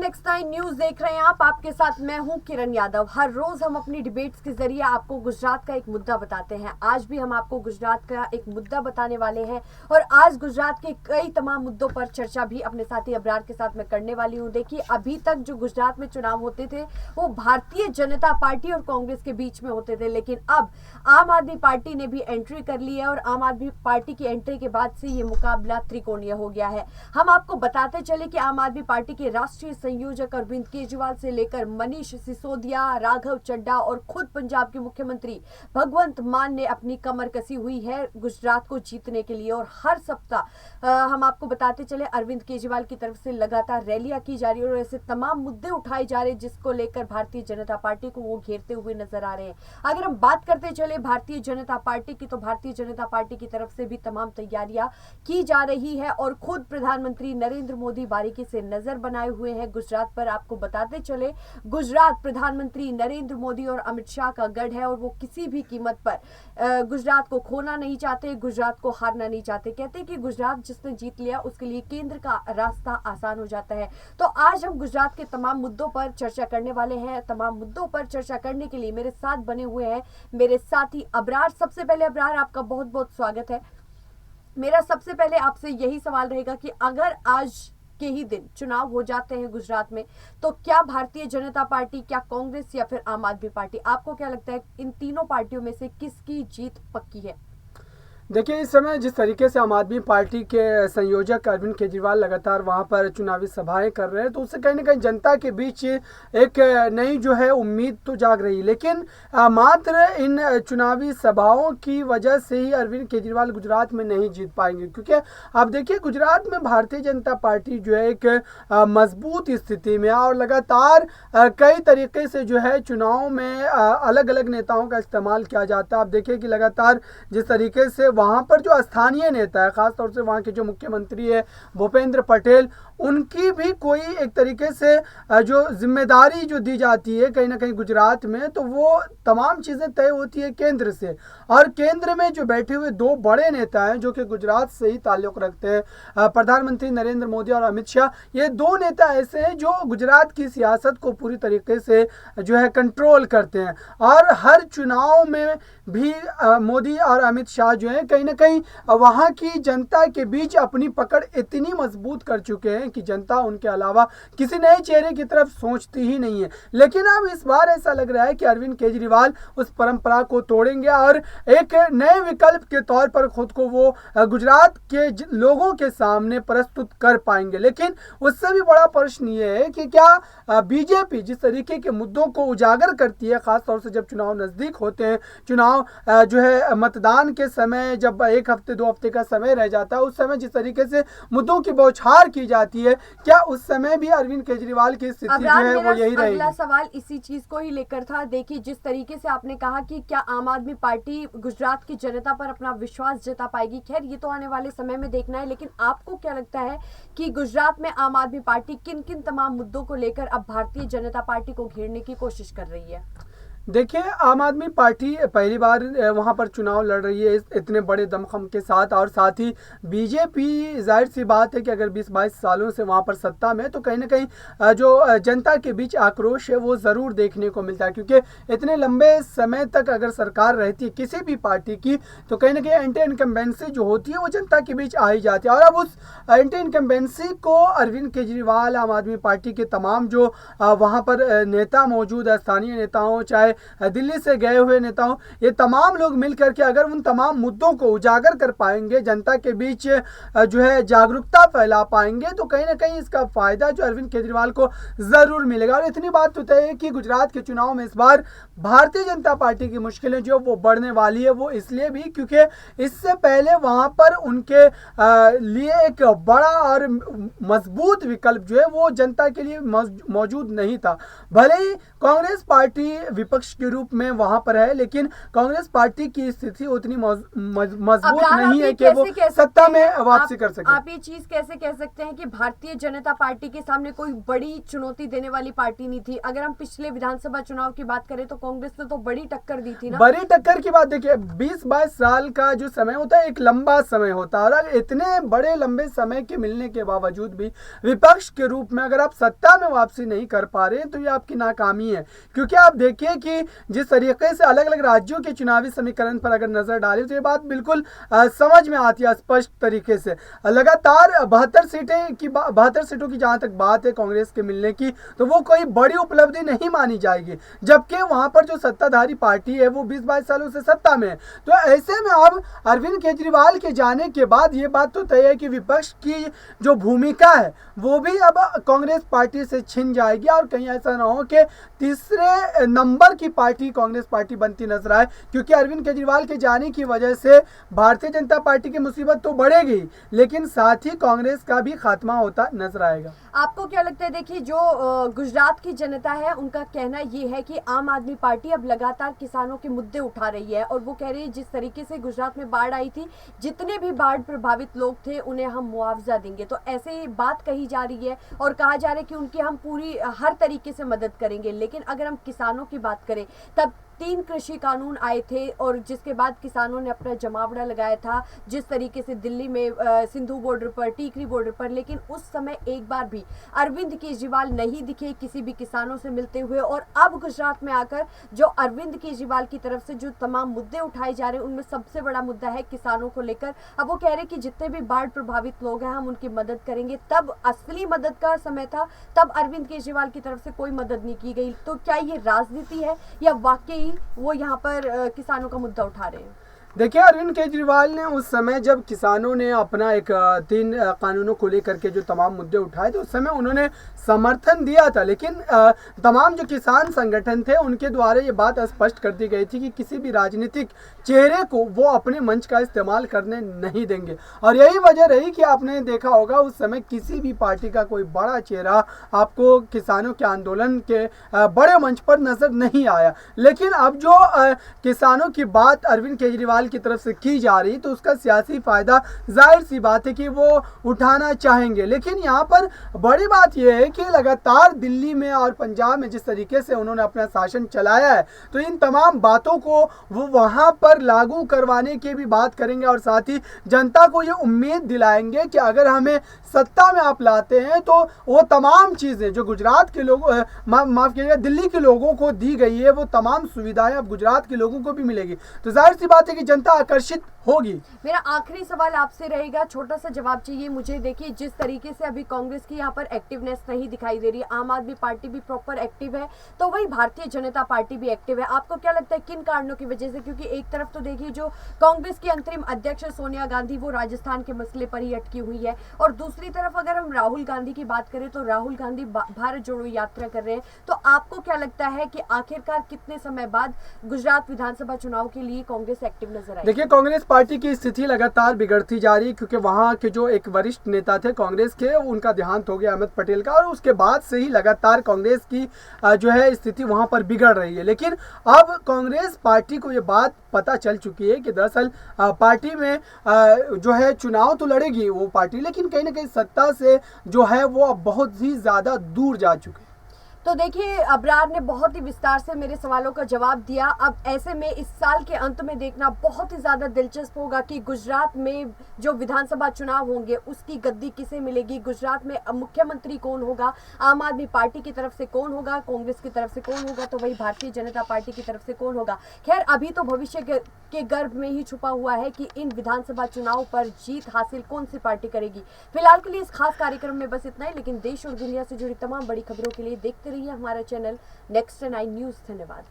Next 9 news देख रहे हैं आप। आपके साथ मैं हूं किरण यादव। हर रोज हम अपनी डिबेट्स के जरिए आपको गुजरात का एक मुद्दा बताते हैं। आज भी हम आपको गुजरात का एक मुद्दा बताने वाले हैं और आज गुजरात के कई तमाम मुद्दों पर चर्चा भी अपने साथी अबरार के साथ मैं करने वाली हूं। देखिए, अभी तक जो गुजरात में चुनाव होते थे वो भारतीय जनता पार्टी और कांग्रेस के बीच में होते थे, लेकिन अब आम आदमी पार्टी ने भी एंट्री कर ली है और आम आदमी पार्टी की एंट्री के बाद से ये मुकाबला त्रिकोणीय हो गया है। हम आपको बताते चले कि आम आदमी पार्टी के राष्ट्रीय संयोजक अरविंद केजरीवाल से लेकर मनीष सिसोदिया, राघव चड्ढा और खुद पंजाब के मुख्यमंत्री भगवंत मान ने अपनी कमर कसी हुई है गुजरात को जीतने के लिए। और हर सप्ताह हम आपको बताते चले अरविंद केजरीवाल की तरफ से लगातार रैलियां की जा रही है और ऐसे तमाम मुद्दे उठाए जा रहे हैं जिसको लेकर भारतीय जनता पार्टी को वो घेरते हुए नजर आ रहे हैं। अगर हम बात करते चले भारतीय जनता पार्टी की, तो भारतीय जनता पार्टी की तरफ से भी तमाम तैयारियां की जा रही है और खुद प्रधानमंत्री नरेंद्र मोदी बारीकी से नजर बनाए हुए हैं गुजरात पर। आपको बताते चले, गुजरात प्रधानमंत्री नरेंद्र मोदी और अमित शाह का गढ़ है और वो किसी भी कीमत पर गुजरात को खोना नहीं चाहते, गुजरात को हारना नहीं चाहते। कहते हैं कि गुजरात जिसने जीत लिया उसके लिए केंद्र का रास्ता आसान हो जाता है। तो आज हम गुजरात के तमाम मुद्दों पर चर्चा करने वाले हैं। तमाम मुद्दों पर चर्चा करने के लिए मेरे साथ बने हुए हैं मेरे साथी अबरार। सबसे पहले अबरार, आपका बहुत बहुत स्वागत है। मेरा सबसे पहले आपसे यही सवाल रहेगा कि अगर आज के ही दिन चुनाव हो जाते हैं गुजरात में, तो क्या भारतीय जनता पार्टी, क्या कांग्रेस या फिर आम आदमी पार्टी, आपको क्या लगता है इन तीनों पार्टियों में से किसकी जीत पक्की है? देखिए, इस समय जिस तरीके से आम आदमी पार्टी के संयोजक अरविंद केजरीवाल लगातार वहां पर चुनावी सभाएं कर रहे हैं, तो उससे कहीं ना कहीं जनता के बीच एक नई जो है उम्मीद तो जाग रही है। लेकिन मात्र इन चुनावी सभाओं की वजह से ही अरविंद केजरीवाल गुजरात में नहीं जीत पाएंगे, क्योंकि आप देखिए गुजरात में भारतीय जनता पार्टी जो है एक मजबूत स्थिति में और लगातार कई तरीके से जो है चुनाव में अलग अलग नेताओं का इस्तेमाल किया जाता है। आप देखिए कि लगातार जिस तरीके से वहां पर जो स्थानीय नेता है, खासतौर से वहां के जो मुख्यमंत्री है भूपेंद्र पटेल, उनकी भी कोई एक तरीके से जो जिम्मेदारी जो दी जाती है कहीं ना कहीं गुजरात में, तो वो तमाम चीज़ें तय होती है केंद्र से। और केंद्र में जो बैठे हुए दो बड़े नेता हैं जो कि गुजरात से ही ताल्लुक़ रखते हैं, प्रधानमंत्री नरेंद्र मोदी और अमित शाह, ये दो नेता ऐसे हैं जो गुजरात की सियासत को पूरी तरीके से जो है कंट्रोल करते हैं। और हर चुनाव में भी मोदी और अमित शाह जो है कहीं ना कहीं वहाँ की जनता के बीच अपनी पकड़ इतनी मजबूत कर चुके हैं कि जनता उनके अलावा किसी नए चेहरे की तरफ सोचती ही नहीं है। लेकिन अब इस बार ऐसा लग रहा है कि अरविंद केजरीवाल उस परंपरा को तोड़ेंगे और एक नए विकल्प के तौर पर खुद को वो गुजरात के लोगों के सामने प्रस्तुत कर पाएंगे। लेकिन उससे भी बड़ा प्रश्न ये है कि क्या बीजेपी जिस तरीके के मुद्दों को उजागर करती है, खासतौर से जब चुनाव नजदीक होते हैं, चुनाव जो है मतदान के समय जब एक हफ्ते दो हफ्ते का समय रह जाता है, उस समय जिस तरीके से मुद्दों की बौछार की जाती है, क्या उस समय भी अरविंद केजरीवाल की स्थिति जो है वो यही रहेगी? अगला सवाल इसी चीज को ही लेकर था। देखिए, जिस तरीके से आपने कहा कि क्या आम आदमी पार्टी गुजरात की जनता पर अपना विश्वास जता पाएगी, खैर ये तो आने वाले समय में देखना है। लेकिन आपको क्या लगता है कि गुजरात में आम आदमी पार्टी किन किन तमाम मुद्दों को लेकर अब भारतीय जनता पार्टी को घेरने की कोशिश कर रही है? देखिए, आम आदमी पार्टी पहली बार वहां पर चुनाव लड़ रही है इतने बड़े दमखम के साथ, और साथ ही बीजेपी, जाहिर सी बात है कि अगर 20-22 सालों से वहां पर सत्ता में, तो कहीं ना कहीं जो जनता के बीच आक्रोश है वो ज़रूर देखने को मिलता है। क्योंकि इतने लंबे समय तक अगर सरकार रहती है किसी भी पार्टी की, तो कहीं ना कहीं एंटी इनकम्बेंसी जो होती है वो जनता के बीच आ ही जाती है। और अब उस एंटी इनकम्बेंसी को अरविंद केजरीवाल, आम आदमी पार्टी के तमाम जो वहाँ पर नेता मौजूद है, स्थानीय नेताओं चाहे दिल्ली से गए हुए नेताओं, ये तमाम लोग मिलकर के अगर उन तमाम मुद्दों को उजागर कर पाएंगे, जनता के बीच जो है जागरूकता फैला पाएंगे, तो कहीं ना कहीं इसका फायदा जो अरविंद केजरीवाल को जरूर मिलेगा। और इतनी बात तो तय है कि गुजरात के चुनाव में इस बार भारतीय जनता पार्टी की मुश्किलें जो वो बढ़ने वाली है, वो इसलिए भी क्योंकि इससे पहले वहां पर उनके लिए एक बड़ा और मजबूत विकल्प जो है वो जनता के लिए मौजूद नहीं था। भले ही कांग्रेस पार्टी विपक्ष विपक्ष के रूप में वहां पर है, लेकिन कांग्रेस पार्टी की स्थिति उतनी मजबूत नहीं है कि वो सत्ता में वापसी कर सके। आप ये चीज कैसे कह सकते हैं कि भारतीय जनता पार्टी के सामने कोई बड़ी चुनौती देने वाली पार्टी नहीं थी? अगर हम पिछले विधानसभा चुनाव की बात करें तो कांग्रेस ने तो बड़ी टक्कर दी थी ना। बड़ी टक्कर की बात देखिए, 20-22 साल का जो समय होता है एक लंबा समय होता है, और इतने बड़े लंबे समय के मिलने के बावजूद भी विपक्ष के रूप में अगर आप सत्ता में वापसी नहीं कर पा रहे तो ये आपकी नाकामी है। क्योंकि आप देखिए कि जिस तरीके से अलग अलग राज्यों के चुनावी समीकरण पर अगर नजर डालें तो ये बात बिल्कुल समझ में आती है स्पष्ट तरीके से। लगातार 72 सीटों की जहां तक बात है कांग्रेस के मिलने की, तो वो कोई बड़ी उपलब्धि नहीं मानी जाएगी, जबकि वहां पर जो सत्ताधारी पार्टी है वो 20-22 सालों से सत्ता में है। तो ऐसे में अब अरविंद केजरीवाल के जाने के बाद ये बात तो तय है कि विपक्ष की जो भूमिका है वो भी अब कांग्रेस पार्टी से छिन जाएगी, और कहीं ऐसा ना हो कि तीसरे नंबर की पार्टी कांग्रेस पार्टी बनती नजर आए। क्योंकि अरविंद केजरीवाल के जाने की वजह से भारतीय जनता पार्टी की मुसीबत तो बढ़ेगी, लेकिन साथ ही कांग्रेस का भी खात्मा होता नजर आएगा। आपको क्या लगता है? देखिए, जो गुजरात की जनता है उनका कहना ये है कि आम आदमी पार्टी अब लगातार किसानों के मुद्दे उठा रही है, और वो कह रही है जिस तरीके से गुजरात में बाढ़ आई थी, जितने भी बाढ़ प्रभावित लोग थे उन्हें हम मुआवजा देंगे। तो ऐसे ही बात कही जा रही है और कहा जा रहा है कि उनकी हम पूरी हर तरीके से मदद करेंगे। लेकिन अगर हम किसानों की बात करें, तब 3 कृषि कानून आए थे और जिसके बाद किसानों ने अपना जमावड़ा लगाया था, जिस तरीके से दिल्ली में सिंधु बॉर्डर पर, टीकरी बॉर्डर पर। लेकिन उस समय एक बार भी अरविंद केजरीवाल नहीं दिखे किसी भी किसानों से मिलते हुए। और अब गुजरात में आकर जो अरविंद केजरीवाल की तरफ से जो तमाम मुद्दे उठाए जा रहे हैं उनमें सबसे बड़ा मुद्दा है किसानों को लेकर। अब वो कह रहे हैं कि जितने भी बाढ़ प्रभावित लोग हैं हम उनकी मदद करेंगे। तब असली मदद का समय था, तब अरविंद केजरीवाल की तरफ से कोई मदद नहीं की गई। तो क्या ये राजनीति है या वाकई वो यहाँ पर किसानों का मुद्दा उठा रहे हैं? देखिए, अरविंद केजरीवाल ने उस समय जब किसानों ने अपना 3 कानूनों को लेकर के जो तमाम मुद्दे उठाए थे उस समय उन्होंने समर्थन दिया था, लेकिन तमाम जो किसान संगठन थे उनके द्वारा ये बात स्पष्ट कर दी गई थी कि किसी भी राजनीतिक चेहरे को वो अपने मंच का इस्तेमाल करने नहीं देंगे। और यही वजह रही कि आपने देखा होगा उस समय किसी भी पार्टी का कोई बड़ा चेहरा आपको किसानों के आंदोलन के बड़े मंच पर नजर नहीं आया। लेकिन अब जो किसानों की बात अरविंद केजरीवाल की तरफ से की जा रही तो उसका सियासी फायदा जाहिर सी बात है कि वो उठाना चाहेंगे। लेकिन यहाँ पर बड़ी बात यह है कि लगातार दिल्ली में और पंजाब में जिस तरीके से उन्होंने अपना शासन चलाया है, तो इन तमाम बातों को वो वहां पर लागू करवाने की भी बात करेंगे, और साथ ही जनता को ये उम्मीद दिलाएंगे कि अगर हमें सत्ता में आप लाते हैं तो वो तमाम चीजें जो गुजरात के लोगों माफ कीजिएगा दिल्ली के लोगों को दी गई है वो तमाम सुविधाएं अब गुजरात के लोगों को भी मिलेगी। तो जाहिर सी बात है कि जनता आकर्षित होगी। मेरा आखिरी सवाल आपसे रहेगा, छोटा सा जवाब चाहिए मुझे। देखिए, जिस तरीके से अभी कांग्रेस की यहाँ पर एक्टिवनेस नहीं दिखाई दे रही है, आम आदमी पार्टी भी प्रॉपर एक्टिव है, तो वही भारतीय जनता पार्टी भी एक्टिव है। आपको क्या लगता है किन कारणों की वजह से? क्योंकि एक तरफ तो देखिए जो कांग्रेस की अंतरिम अध्यक्ष सोनिया गांधी वो राजस्थान के मसले पर ही अटकी हुई है, और दूसरी तरफ अगर हम राहुल गांधी की बात करें तो राहुल गांधी भारत जोड़ो यात्रा कर रहे हैं। तो आपको क्या लगता है कि आखिरकार कितने समय बाद गुजरात विधानसभा चुनाव के लिए कांग्रेस एक्टिव नजर आई? देखिए, कांग्रेस पार्टी की स्थिति लगातार बिगड़ती जा रही है, क्योंकि वहां के जो एक वरिष्ठ नेता थे कांग्रेस के, उनका देहांत हो गया अहमद पटेल का, और उसके बाद से ही लगातार कांग्रेस की जो है स्थिति वहां पर बिगड़ रही है। लेकिन अब कांग्रेस पार्टी को ये बात पता चल चुकी है कि दरअसल पार्टी में जो है चुनाव तो लड़ेगी वो पार्टी, लेकिन कहीं ना कहीं सत्ता से जो है वो अब बहुत ही ज्यादा दूर जा चुकी है। तो देखिए, अबरार ने बहुत ही विस्तार से मेरे सवालों का जवाब दिया। अब ऐसे में इस साल के अंत में देखना बहुत ही ज़्यादा दिलचस्प होगा कि गुजरात में जो विधानसभा चुनाव होंगे उसकी गद्दी किसे मिलेगी, गुजरात में मुख्यमंत्री कौन होगा, आम आदमी पार्टी की तरफ से कौन होगा, कांग्रेस की तरफ से कौन होगा, तो वही भारतीय जनता पार्टी की तरफ से कौन होगा। खैर, अभी तो भविष्य के गर्भ में ही छुपा हुआ है कि इन विधानसभा चुनाव पर जीत हासिल कौन सी पार्टी करेगी। फिलहाल के लिए इस खास कार्यक्रम में बस इतना ही, लेकिन देश और दुनिया से जुड़ी तमाम बड़ी खबरों के लिए देखते रहिए हमारा चैनल नेक्स्ट 9 न्यूज़। धन्यवाद।